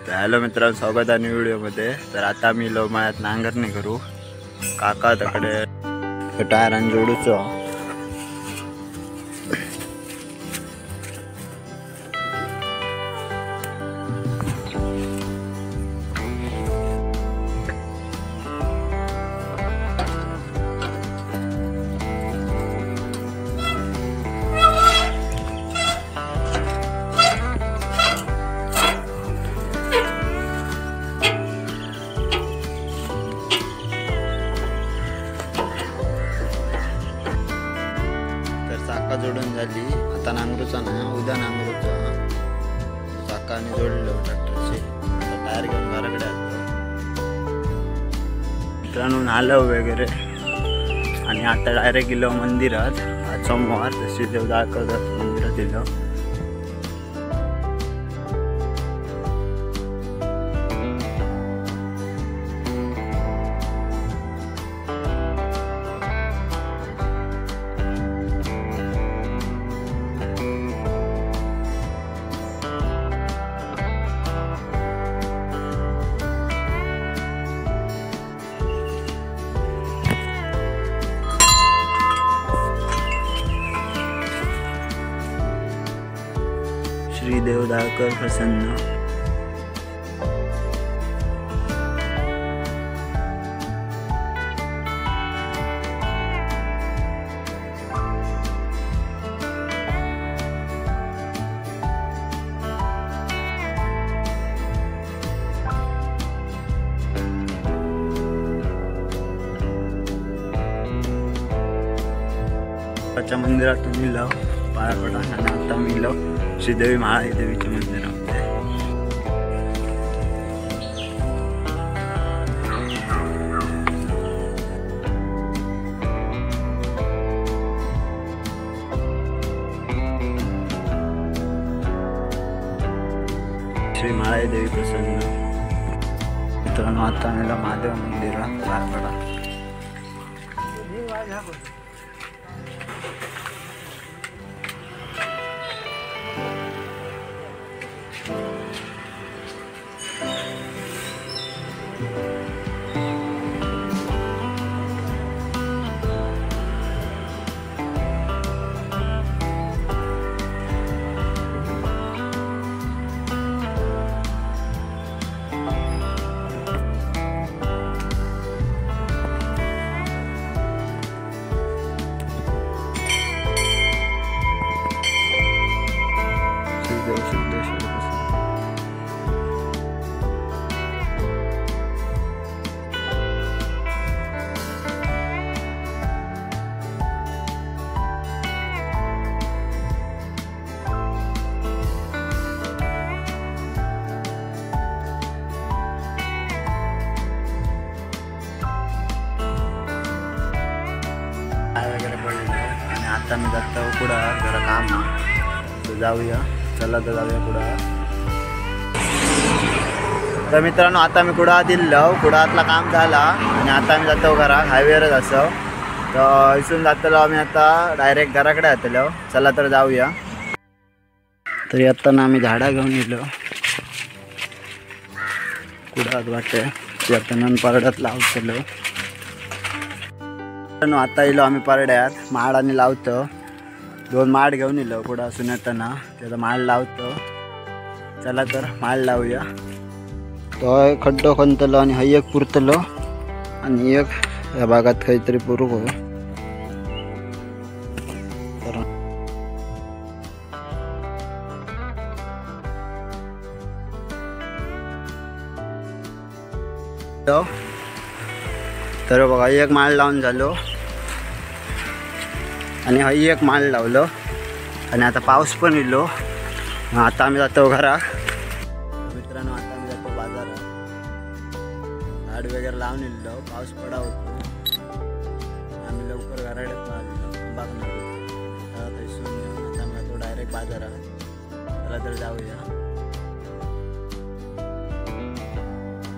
तर हॅलो मित्रांनो, स्वागत आहे न्यू व्हिडिओमध्ये. तर आता मी लोमाळ्यात नांगरणी करू. काका तकडे टायरान जोडूचो. चाका जोडून झाली. आता नांगरूचा नाही, उद्या नांगरूचा. चाकाने जोडलं ट्रॅक्टरचे. आता टायर घेऊन घराकडे आलो मित्रांनो, नालं वगैरे. आणि आता डायरेक्ट गेलो मंदिरात. आज सोमवार, तशी देव दाखवतात मंदिरात गेलो. श्री देवदाकर प्रसन्न. मंदिरातून मिळव पाया पडा. आणि आता मिळव श्रीदेवी महाळी देवीच्या मंदिरामध्ये. श्री महाळी देवी प्रसन्न. मित्रांनो, आता मला महादेव मंदिरात पाया पडा. आणि आता मी जातो पुढं, जरा काम तर जाऊया. चला तर जाऊया पुढं. तर मित्रांनो, आता मी कुडाळात दिलो. कुडाळातला काम झाला आणि आता मी जातो घरात. हायवेवरच असो. तर इथून जातलो आम्ही आता डायरेक्ट घराकडे जातलो. चला तर जाऊया. तरी आता ना आम्ही झाडा घेऊन येलो कुडाळात वाटे. ते आता नन पारड्यात लावतलो. आता येलो आम्ही पारड्यात. माड आणि लावतो. 2 माड घेऊन येलो पुढं असून येताना. त्याचा माड लावतो. चला तर माड लावूया. तो खड्डो खणतलो आणि हा एक पुरतलो आणि एक या भागात काहीतरी पुरू हो. तर बघा, एक माळ लावून झालो आणि हा एक माळ लावलो. आणि आता पाऊस पण येलो. आता आम्ही जातो घरात. मित्रांनो, आता आम्ही जातो बाजारात. झाड वगैरे लावून येलो. पाऊस पडा होतो. आम्ही लवकर घराकडे आलेलो. बघणार आता आम्ही जातो डायरेक्ट बाजारात. चला तर जाऊया.